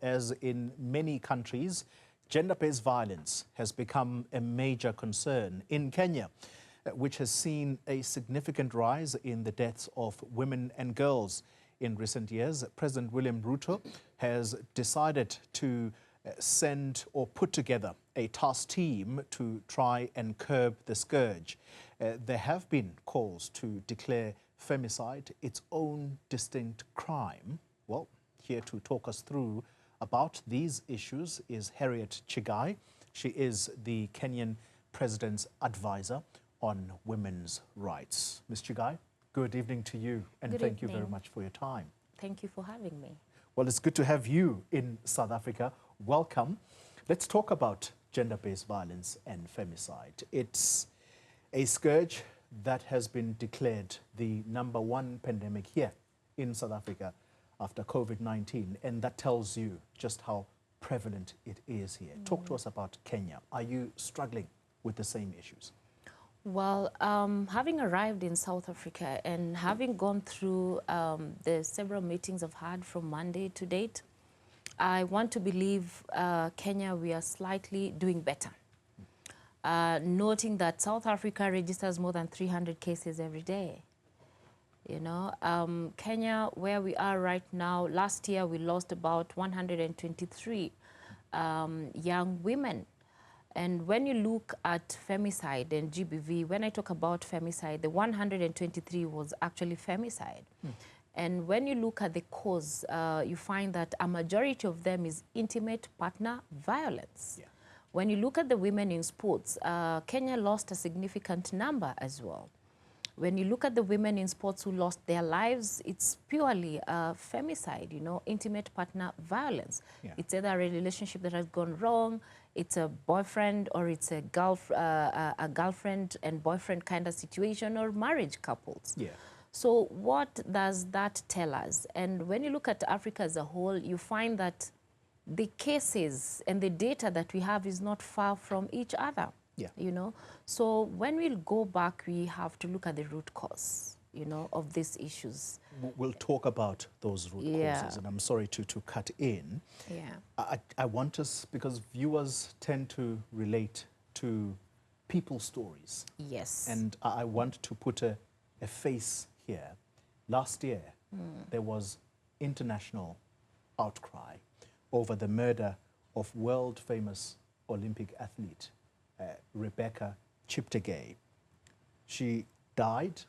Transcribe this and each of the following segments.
As in many countries, gender-based violence has become a major concern in Kenya, which has seen a significant rise in the deaths of women and girls. In recent years, President William Ruto has decided to send or put together a task team to try and curb the scourge. There have been calls to declare femicide its own distinct crime. Well, here to talk us through about these issues is Harriette Chiggai. She is the Kenyan President's advisor on women's rights. Ms. Chiggai, good evening to you, and thank you very much for your time. Thank you for having me. Well, it's good to have you in South Africa. Welcome. Let's talk about gender-based violence and femicide. It's a scourge that has been declared the #1 pandemic here in South Africa after COVID-19, and that tells you just how prevalent it is here. Talk to us about Kenya. Are you struggling with the same issues? Well, having arrived in South Africa and having gone through the several meetings I've had from Monday to date, I want to believe Kenya, we are slightly doing better. Noting that South Africa registers more than 300 cases every day. You know, Kenya, where we are right now, last year we lost about 123 young women. And when you look at femicide and GBV, when I talk about femicide, the 123 was actually femicide. And when you look at the cause, you find that a majority of them is intimate partner violence. Yeah. When you look at the women in sports, Kenya lost a significant number as well. When you look at the women in sports who lost their lives, it's purely femicide, you know, intimate partner violence. Yeah. It's either a relationship that has gone wrong, it's a boyfriend, or it's a girlfriend and boyfriend kind of situation, or marriage couples. Yeah. So what does that tell us? And when you look at Africa as a whole, you find that the cases and the data that we have is not far from each other. Yeah. You know, so when we go back, we have to look at the root cause, you know, of these issues. We'll talk about those root causes, and I'm sorry to cut in. Yeah. I want us, because viewers tend to relate to people's stories. Yes. And I want to put a face here. Last year, there was international outcry over the murder of world-famous Olympic athlete Rebecca Chiggai. She died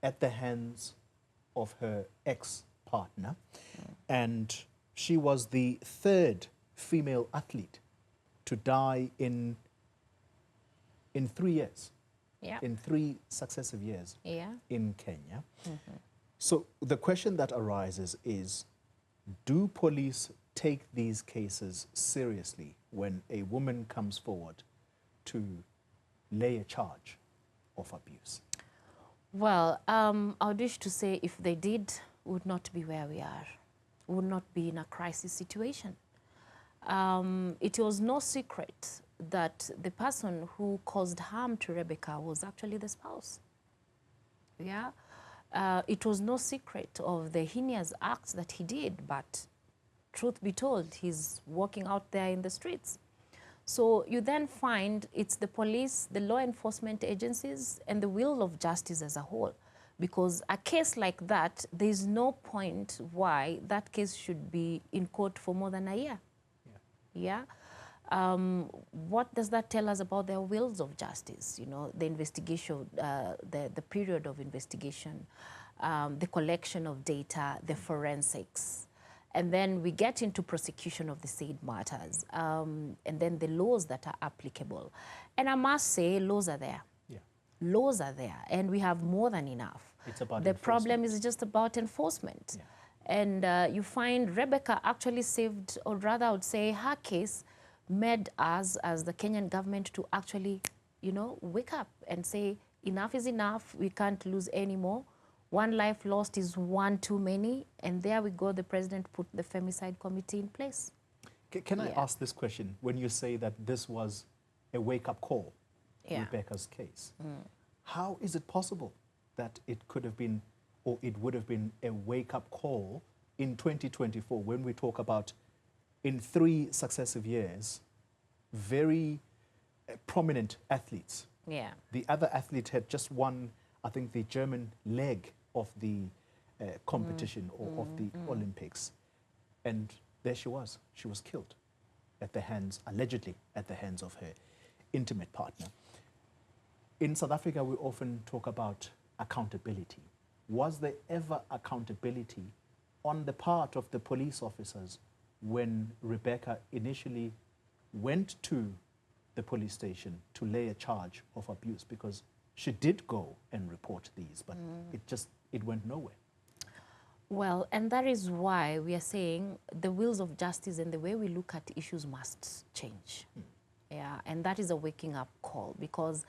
at the hands of her ex-partner, and she was the third female athlete to die in 3 years. Yeah. In 3 successive years. Yeah. In Kenya. So the question that arises is, do police take these cases seriously when a woman comes forward to lay a charge of abuse? Well, I would wish to say if they did, we would not be where we are. We would not be in a crisis situation. It was no secret that the person who caused harm to Rebecca was actually the spouse. Yeah? It was no secret of the heinous acts that he did, but truth be told, he's walking out there in the streets. So you then find it's the police, the law enforcement agencies, and the will of justice as a whole. Because a case like that, there's no point why that case should be in court for more than a year. Yeah? What does that tell us about their wills of justice? You know, the investigation, the period of investigation, the collection of data, the forensics. And then we get into prosecution of the said matters, and then the laws that are applicable. And I must say, laws are there. Yeah. Laws are there, and we have more than enough. It's about the problem is just about enforcement. Yeah. And you find Rebecca actually saved, or rather I would say her case made us, as the Kenyan government, to actually, you know, wake up and say, enough is enough, we can't lose any more. One life lost is one too many, and there we go, the president put the femicide committee in place. Can I ask this question? When you say that this was a wake-up call, Rebecca's case, how is it possible that it could have been, or it would have been, a wake-up call in 2024 when we talk about in 3 successive years, very prominent athletes. Yeah. The other athlete had just won, I think, the German leg of the competition or of the Olympics. And there she was. She was killed at the hands, allegedly, at the hands of her intimate partner. In South Africa, we often talk about accountability. Was there ever accountability on the part of the police officers when Rebecca initially went to the police station to lay a charge of abuse? Because she did go and report these, but it went nowhere. Well, and that is why we are saying the wheels of justice and the way we look at issues must change. Yeah, and that is a waking up call, because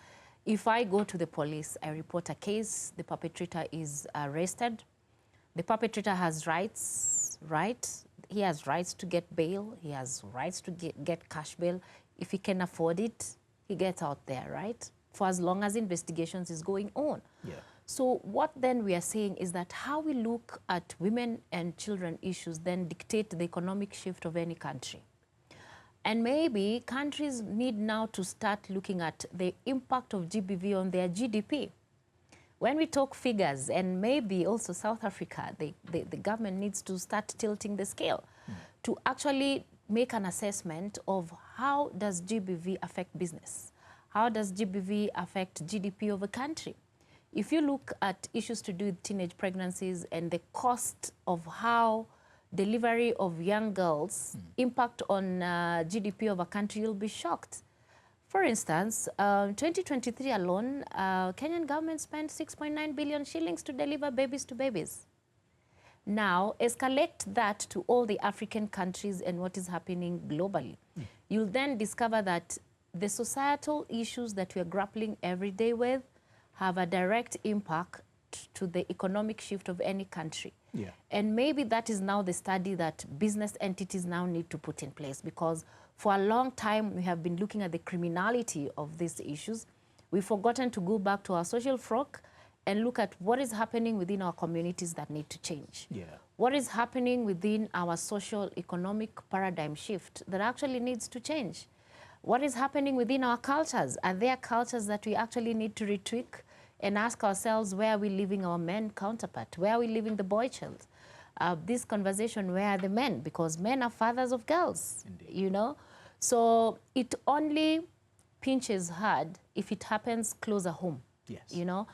if I go to the police, I report a case, the perpetrator is arrested, the perpetrator has rights, right? He has rights to get bail, he has rights to get cash bail. If he can afford it, he gets out there, right? For as long as investigations is going on. Yeah. So what then we are saying is that how we look at women and children issues then dictate the economic shift of any country. And maybe countries need now to start looking at the impact of GBV on their GDP. When we talk figures, and maybe also South Africa, the government needs to start tilting the scale to actually make an assessment of how does GBV affect business? How does GBV affect GDP of a country? If you look at issues to do with teenage pregnancies and the cost of how delivery of young girls impact on GDP of a country, you'll be shocked. For instance, 2023 alone, Kenyan government spent 6.9 billion shillings to deliver babies to babies. Now, escalate that to all the African countries and what is happening globally. You'll then discover that the societal issues that we're grappling every day with have a direct impact to the economic shift of any country. Yeah. And maybe that is now the study that business entities now need to put in place, because for a long time we have been looking at the criminality of these issues. We've forgotten to go back to our social frock and look at what is happening within our communities that need to change. Yeah. What is happening within our social economic paradigm shift that actually needs to change? What is happening within our cultures? Are there cultures that we actually need to retweak and ask ourselves, where are we leaving our men counterpart? Where are we leaving the boy child? This conversation, where are the men? Because men are fathers of girls, you know? So it only pinches hard if it happens closer home, you know?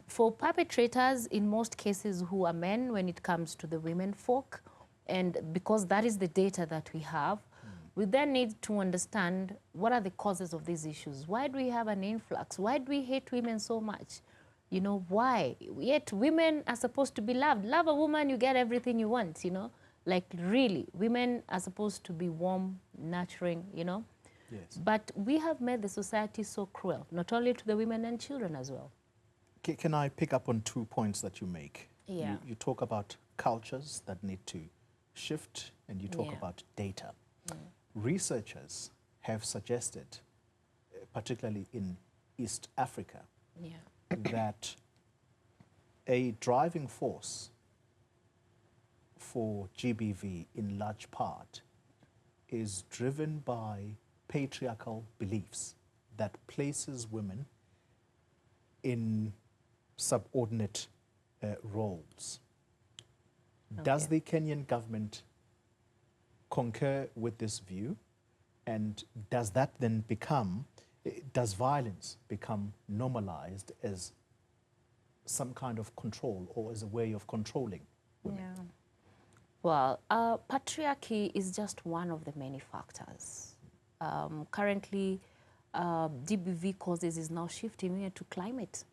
For perpetrators, in most cases, who are men when it comes to the women folk, and because that is the data that we have, we then need to understand what are the causes of these issues. Why do we have an influx? Why do we hate women so much? You know, why? Yet women are supposed to be loved. Love a woman, you get everything you want, you know? Like, really, women are supposed to be warm, nurturing, you know? Yes. But we have made the society so cruel, not only to the women and children as well. Can I pick up on 2 points that you make? Yeah. You talk about cultures that need to shift, and you talk about data. Researchers have suggested, particularly in East Africa, that a driving force for GBV in large part is driven by patriarchal beliefs that places women in subordinate roles. Does the Kenyan government concur with this view? And does that then become, does violence become normalized as some kind of control or as a way of controlling women? Yeah. Well, patriarchy is just one of the many factors. Currently, GBV causes is now shifting into climate.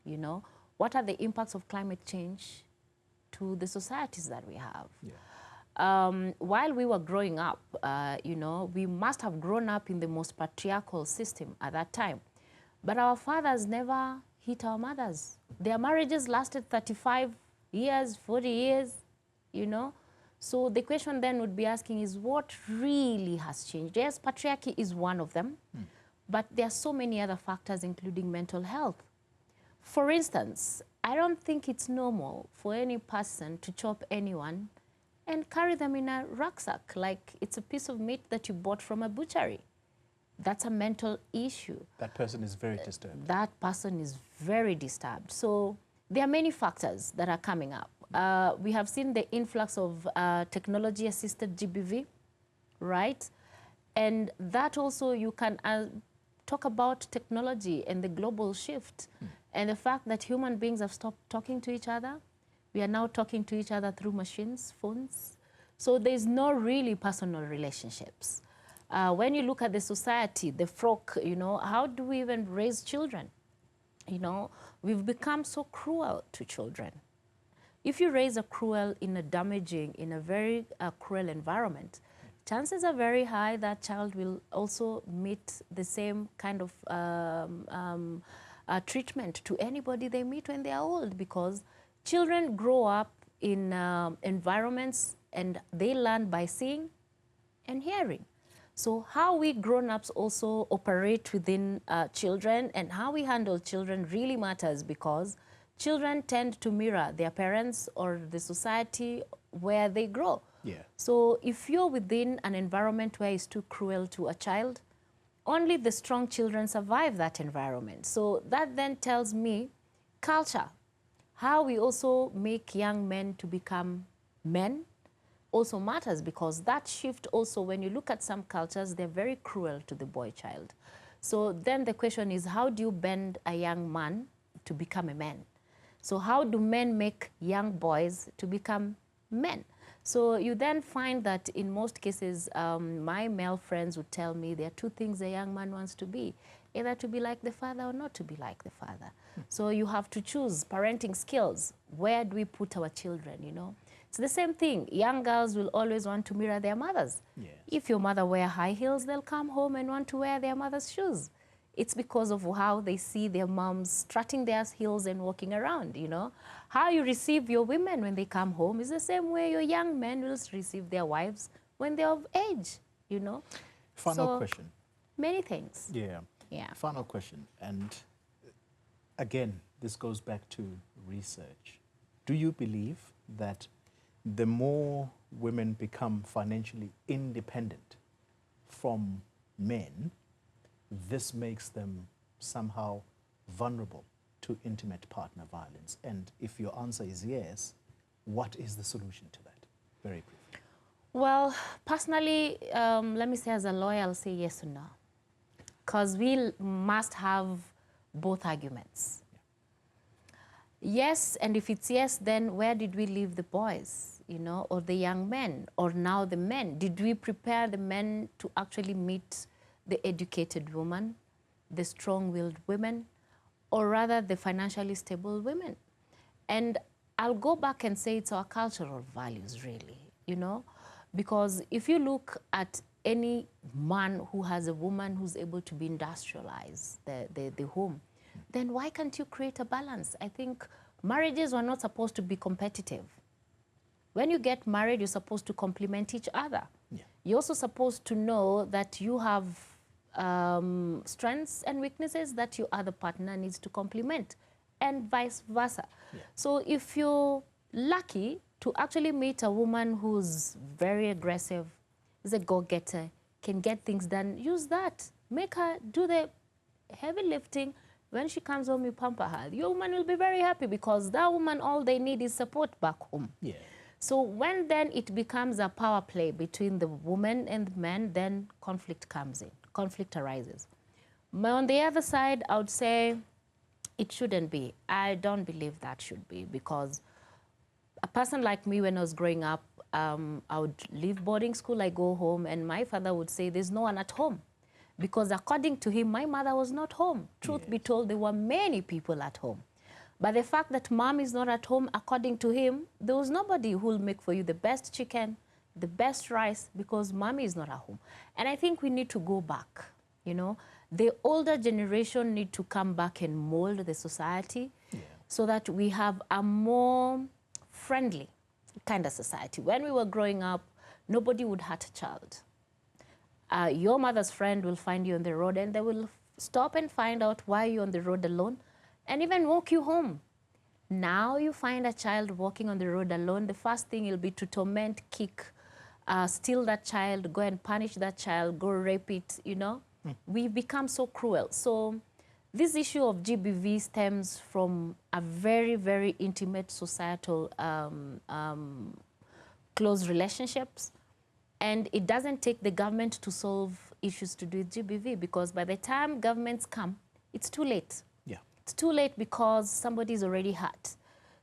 You know, what are the impacts of climate change to the societies that we have? Yeah. While we were growing up, you know, we must have grown up in the most patriarchal system at that time. But our fathers never hit our mothers. Their marriages lasted 35 years, 40 years, you know. So the question then would be asking is what really has changed? Yes, patriarchy is one of them, but there are so many other factors, including mental health. For instance, I don't think it's normal for any person to chop anyone and carry them in a rucksack like it's a piece of meat that you bought from a butchery. That's a mental issue. That person is very disturbed. That person is very disturbed. So there are many factors that are coming up. We have seen the influx of technology-assisted GBV, right? And that also you can talk about technology and the global shift and the fact that human beings have stopped talking to each other. We are now talking to each other through machines, phones. So there's no really personal relationships. When you look at the society, the folk, you know, how do we even raise children? You know, we've become so cruel to children. If you raise a cruel in a damaging, in a very cruel environment, chances are very high that child will also meet the same kind of treatment to anybody they meet when they are old, because children grow up in environments and they learn by seeing and hearing. So how we grown-ups also operate within children and how we handle children really matters, because children tend to mirror their parents or the society where they grow. Yeah. So if you're within an environment where it's too cruel to a child, only the strong children survive that environment. So that then tells me culture, how we also make young men to become men also matters, because that shift also, when you look at some cultures, they're very cruel to the boy child. So then the question is, how do you bend a young man to become a man? So how do men make young boys to become men? So you then find that in most cases, my male friends would tell me there are two things a young man wants to be, either to be like the father or not to be like the father. So you have to choose parenting skills. Where do we put our children, you know? It's the same thing. Young girls will always want to mirror their mothers. Yes. If your mother wear high heels, they'll come home and want to wear their mother's shoes. It's because of how they see their moms strutting their heels and walking around, you know. How you receive your women when they come home is the same way your young men will receive their wives when they're of age, you know. Final question. Many things. Yeah. Yeah. Final question. And again, this goes back to research. Do you believe that the more women become financially independent from men, this makes them somehow vulnerable to intimate partner violence? And if your answer is yes, what is the solution to that? Very briefly. Well, personally, let me say as a lawyer, I'll say yes or no. Because we must have both arguments. Yeah. Yes, and if it's yes, then where did we leave the boys, you know, or the young men, or now the men? Did we prepare the men to actually meet the educated woman, the strong-willed women, or rather the financially stable women? And I'll go back and say it's our cultural values, really, you know, because if you look at any man who has a woman who's able to be industrialized, the home, then why can't you create a balance? I think marriages were not supposed to be competitive. When you get married, you're supposed to complement each other. Yeah. You're also supposed to know that you have strengths and weaknesses that your other partner needs to complement, and vice versa. Yeah. So if you're lucky to actually meet a woman who's very aggressive, is a go-getter, can get things done, use that. Make her do the heavy lifting. When she comes home, you pamper her. Your woman will be very happy, because that woman, all they need is support back home. Yeah. So when then it becomes a power play between the woman and the man, then conflict comes in. Conflict arises. But on the other side, I would say it shouldn't be. I don't believe that should be, because a person like me, when I was growing up, I would leave boarding school, I go home, and my father would say, there's no one at home. Because according to him, my mother was not home. Truth be told, there were many people at home. But the fact that mom is not at home, according to him, there was nobody who will make for you the best chicken, the best rice, because mommy is not at home. And I think we need to go back, you know. The older generation need to come back and mold the society so that we have a more friendly kind of society. When we were growing up, nobody would hurt a child. Your mother's friend will find you on the road, and they will stop and find out why you're on the road alone, and even walk you home. Now you find a child walking on the road alone, the first thing will be to torment, kick, steal that child, go and punish that child, go rape it, you know. We've become so cruel. So this issue of GBV stems from a very, very intimate societal close relationships. And it doesn't take the government to solve issues to do with GBV, because by the time governments come, it's too late. Yeah. It's too late because somebody is already hurt.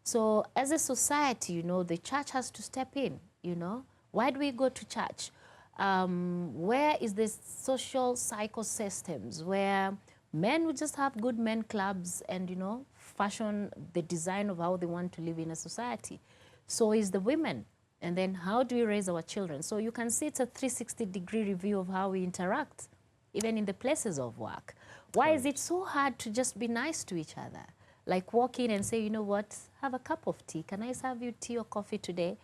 So as a society, you know, the church has to step in, you know. Why do we go to church? Where is the social cycle systems where men would just have good men clubs and, you know, fashion the design of how they want to live in a society? So is the women. And then how do we raise our children? So you can see it's a 360-degree review of how we interact, even in the places of work. Why is it so hard to just be nice to each other? Like walk in and say, you know what, have a cup of tea. Can I serve you tea or coffee today?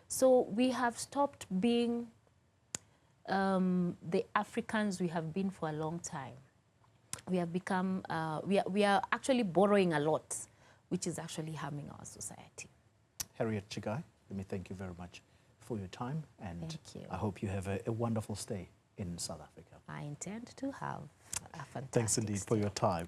So we have stopped being the Africans we have been for a long time. We have become, we are actually borrowing a lot, which is actually harming our society. Harriette Chiggai, let me thank you very much for your time, and Thank you. I hope you have a wonderful stay in South Africa. I intend to have a fantastic Thanks indeed for your time.